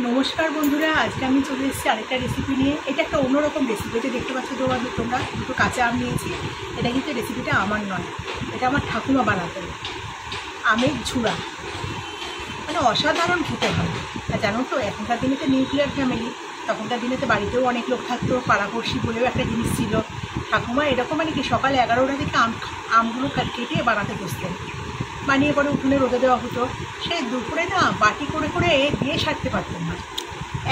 नमस्कार बंधुरा आज के আমি চলে এসেছি আরেকটা রেসিপি নিয়ে। এটা একটা অন্যরকম রেসিপি। এটা দেখতে পাচ্ছ তোমরা দুটো কাঁচা আম নিয়েছি। এটা কিন্তু রেসিপিটা আমার নয়, এটা আমার ঠাকুমা বানাতেন। আমের ঝুড়া মানে অসাধারণ খেতে হয়। আর জানো তো এখনকার দিনে তো নিউক্লিয়ার ফ্যামিলি, তখনকার দিনে তো বাড়িতেও অনেক লোক থাকতো, পাড়াপড়শি বলেও একটা জিনিস ছিল। ঠাকুমা এরকম মানে কি সকাল 11টা থেকে আমগুলো কেটে বানাতে বসতেন, বানিয়ে পরে উঠোনে রোদে দেওয়া হতো। সেই দুপুরে না বাটি করে করে দিয়ে সারতে পারতেন না,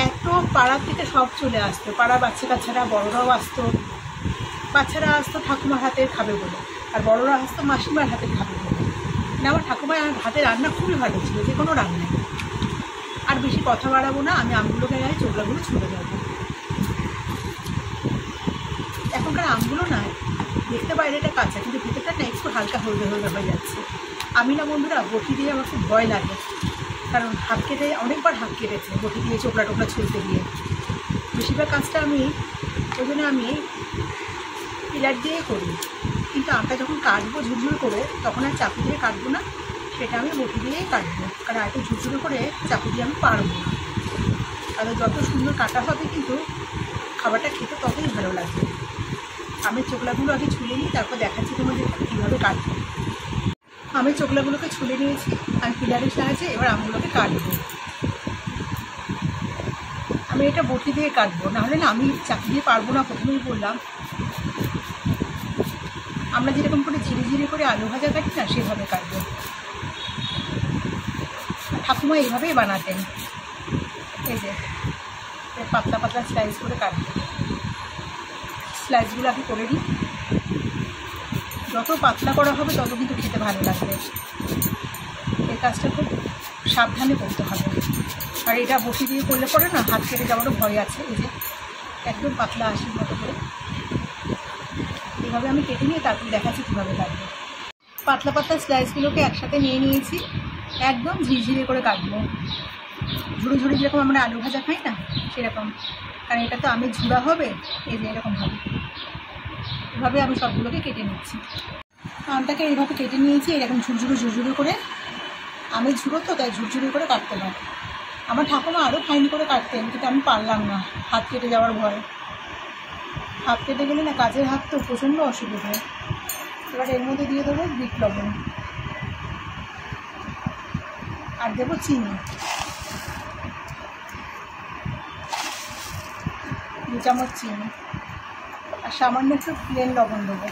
এত পাড়ার থেকে সব চলে আসতো। পাড়ার বাচ্চা কাচ্চারা, বড়রাও আসতো। বাচ্চারা আসতো ঠাকুমার হাতে খাবে বলে, আর বড়রা আসতো মাসিমার হাতে খাবে বলে। মানে আমার ঠাকুমার হাতে রান্না খুবই ভালো ছিল, যে কোনো রান্নায়। আর বেশি কথা বাড়াবো না, আমি আমগুলোকে গায়ে চোখলাগুলো ছুঁড়ে যাবো। এখনকার আমগুলো না দেখতে বাইরেটা কাঁচা, কিন্তু ভেতরটা না একটু হালকা হলদে হলদে হয়ে যাচ্ছে। আমি না বন্ধুরা বটি দিয়ে আমার খুব ভয় লাগে, কারণ হাত কেটে অনেকবার হাত কেটেছে বটি দিয়ে চোখলা টোকলা ছুলতে গিয়ে। বেশিরভাগ কাজটা আমি ওই জন্য আমি পিলার দিয়ে করি, কিন্তু আমটা যখন কাটবো ঝুরঝুর করে তখন আর চাকু দিয়ে কাটবো না, সেটা আমি বটি দিয়েই কাটবো। কারণ একটু ঝুরঝুর করে চাকু দিয়ে আমি পারবো না। আর যত সুন্দর কাটা হবে কিন্তু খাবারটা খেতে ততই ভালো লাগবে। আমের চোখলাগুলো আগে ছুলে নিই, তারপর দেখাচ্ছি তোমাদের কীভাবে কাটবো। আমি চোখলাগুলোকে ছুলে নিয়েছি, আমি পিলারের সাহায্যে এবার আমগুলোকে কাটবো। আমি এটা বটি দিয়ে কাটবো, নাহলে না আমি চাকু দিয়ে পারবো না। প্রথমেই বললাম, আমরা যেরকম করে ঝিরি ঝিরি করে আলু ভাজা কাটি না, সেভাবে কাটবো। ঠাকুমা এইভাবেই বানাতেন। এই যে পাতলা পাতলা স্লাইস করে কাটবো। স্লাইসগুলো আগে করে নিই, যত পাতলা করা হবে তত কিন্তু খেতে ভালো লাগবে। এই কাজটা খুব সাবধানে করতে হবে। আর এটা বসি দিয়ে করলে পরে না হাত কেটে যাওয়ারও ভয় আছে। এই যে একদম পাতলা আসির মতো করে এভাবে আমি কেটে নিয়ে তারপর দেখাচ্ছি কীভাবে কাটবো। পাতলা পাতলা স্লাইসগুলোকে একসাথে নিয়ে নিয়েছি, একদম ঝিরঝিরে করে কাটবো। ঝুড়ি ঝুড়ি যেরকম আমরা আলু ভাজা খাই না, সেরকম। কারণ এটা তো আমের ঝুড়া হবে, এই যে এরকম হবে। এভাবে আমি সবগুলোকে কেটে নিচ্ছি। আমটাকে এইভাবে কেটে নিয়েছি, এরকম ঝুরঝুরি করে। আমের ঝুড়ো তো তাই ঝুরঝুরি করে কাটতে হয়। আমার ঠাকুমা আরও ফাইন করে কাটতেন, কিন্তু আমি পারলাম না, হাত কেটে যাওয়ার ভয়। হাত কেটে গেলে না কাজের হাত তো প্রচণ্ড অসুবিধা। এবার এর মধ্যে দিয়ে দেবো বিট লবণ, আর দেবো চিনি, 2 চামচ চিনি, আর সামান্য একটু প্লেন লবণ দেবো,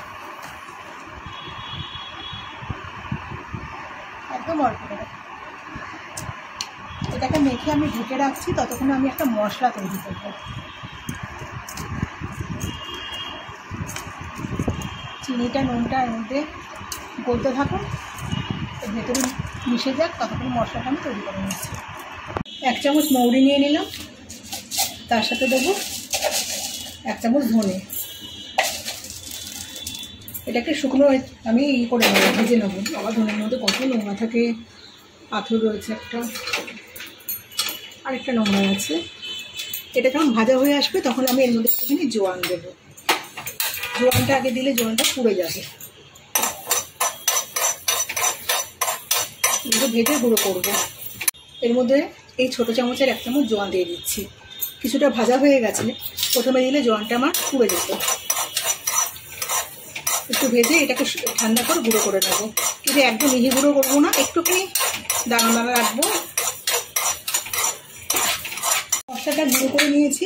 একদম অল্প করে। এটাকে মেখে আমি ঢেকে রাখছি, ততক্ষণে আমি একটা মশলা তৈরি করবো। চিনিটা নুনটা এর মধ্যে গলতে থাকুন, এর ভেতরে মিশে যাক, ততক্ষণ মশলাটা আমি তৈরি করে নিচ্ছি। 1 চামচ মৌরি নিয়ে নিলাম, তার সাথে দেবো 1 চামচ ধনে। এটাকে শুকনো আমি করে নেবো, ভেজে নেবো। আবার ধনের মধ্যে কত নোংরা থাকে, পাথর রয়েছে একটা, আরেকটা নোংরা আছে। এটা যখন ভাজা হয়ে আসবে তখন আমি এর মধ্যে একটুখানি জোয়ান দেবো। জোয়ানটা আগে দিলে জোয়ানটা পুড়ে যাবে। এগুলো ভেজে গুঁড়ো করবো। এর মধ্যে এই ছোটো চামচের 1 চামচ জোয়ান দিয়ে দিচ্ছি। কিছুটা ভাজা হয়ে গেছে, প্রথমে দিলে জোয়ানটা আমার পুড়ে যেত। একটু ভেজে এটাকে ঠান্ডা করে গুঁড়ো করে নেবো। কিন্তু একদম মিহি গুঁড়ো করবো না, একটুখানি দানা দানা রাখবো। মশলাটা গুঁড়ো করে নিয়েছি,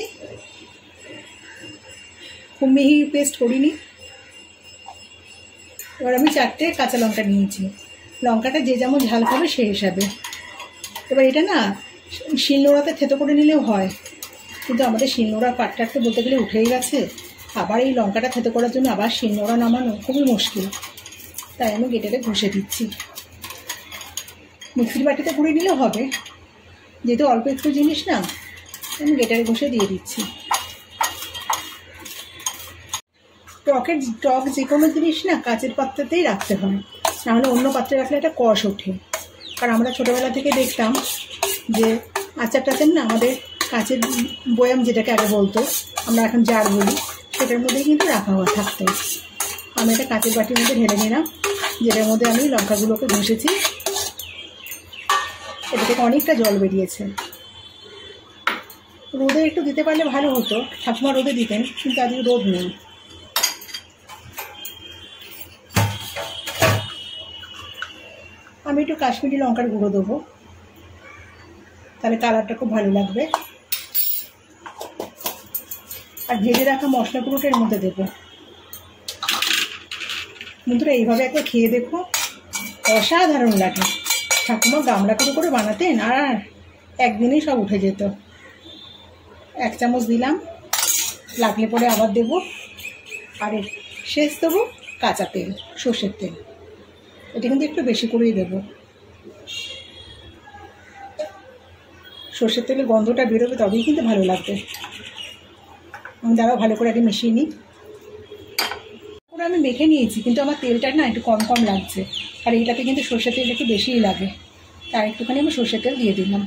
খুব মিহি পেস্ট করিনি। এবার আমি 4টে কাঁচা লঙ্কা নিয়েছি, লঙ্কাটা যে যেমন ঝাল খাবে সেই হিসাবে। এবার এটা না শিলনোড়াতে থেতো করে নিলেও হয়, কিন্তু আমাদের শিলনোড়ার পাটটা তো বলতে গেলে উঠেই গেছে। আবার এই লঙ্কাটা থেতো করার জন্য আবার শিলনোড়া নামানো খুবই মুশকিল, তাই আমি গেটারে ঘষে দিচ্ছি। মিক্সির বাটিতে গুঁড়ে নিলেও হবে, যেহেতু অল্প একটু জিনিস না, আমি গেটারে ঘষে দিয়ে দিচ্ছি। টক যে কোনো জিনিস না কাচের পাত্রতেই রাখতে হয়, নাহলে অন্য পাত্রে রাখলে একটা কষ ওঠে। কারণ আমরা ছোটোবেলা থেকে দেখতাম যে আচার টাচার না আমাদের কাচের বয়াম, যেটাকে আগে বলতো, আমরা এখন জার বলি, সেটার মধ্যেই কিন্তু রাখা থাকতো। আমি একটা কাচের বাটির মধ্যে ঢেলে নিলাম, যেটার মধ্যে আমি লঙ্কাগুলোকে ঘষেছি। এটা থেকে অনেকটা জল বেরিয়েছে। রোদে একটু দিতে পারলে ভালো হতো, ঠাকুমা রোদে দিতেন, কিন্তু আজকে রোদ নেই। আমি একটু কাশ্মীরি লঙ্কার গুঁড়ো দেবো, তাহলে কালারটা খুব ভালো লাগবে। আর ভেজে রাখা মশলাগুলোটা এর মধ্যে দেবো। বন্ধুরা এইভাবে একবার খেয়ে দেখো, অসাধারণ লাগে। ঠাকুমা গামলা করে বানাতেন, আর একদিনেই সব উঠে যেত। 1 চামচ দিলাম, লাগলে পরে আবার দেবো। আর শেষ দেবো কাঁচা তেল, সর্ষের তেল। এটা কিন্তু একটু বেশি করেই দেবো, সর্ষের তেলের গন্ধটা বেরোবে, তবেই কিন্তু ভালো লাগবে। আমি দাঁড়াও ভালো করে আগে মিশিয়ে নিই। পুরো আমি মেখে নিয়েছি, কিন্তু আমার তেলটা না একটু কম কম লাগছে। আর এইটাতে কিন্তু সর্ষের তেলটা একটু বেশিই লাগে, তাই একটুখানি আমি সর্ষের তেল দিয়ে দিলাম।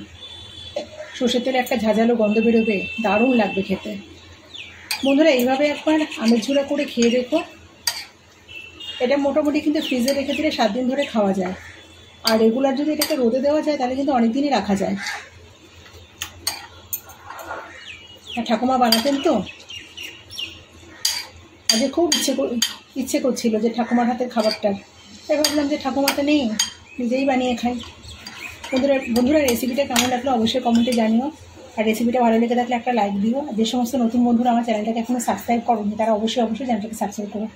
সর্ষের তেলে একটা ঝাঁঝালো গন্ধ বেরোবে, দারুণ লাগবে খেতে। বন্ধুরা এইভাবে একবার আমের ঝুড়া করে খেয়ে দেখো। এটা মোটামুটি কিন্তু ফ্রিজে রেখে দিলে 7 দিন ধরে খাওয়া যায়। আর রেগুলার যদি এটাকে রোদে দেওয়া যায় তাহলে কিন্তু অনেক দিনই রাখা যায়। ঠাকুমা বানাতেন তো, আজকে খুব ইচ্ছে করছিল যে ঠাকুমার হাতের খাবারটা, তাই ভাবলাম যে ঠাকুমা তো নেই, নিজেই বানিয়ে খাই। বন্ধুরা রেসিপিটা কেমন লাগলো অবশ্যই কমেন্টে জানিও। আর রেসিপিটা ভালো লেগে থাকলে একটা লাইক দিও। আর যে সমস্ত নতুন বন্ধুরা আমার চ্যানেলটাকে এখনও সাবস্ক্রাইব করোনি, তারা অবশ্যই চ্যানেলটাকে সাবস্ক্রাইব করো।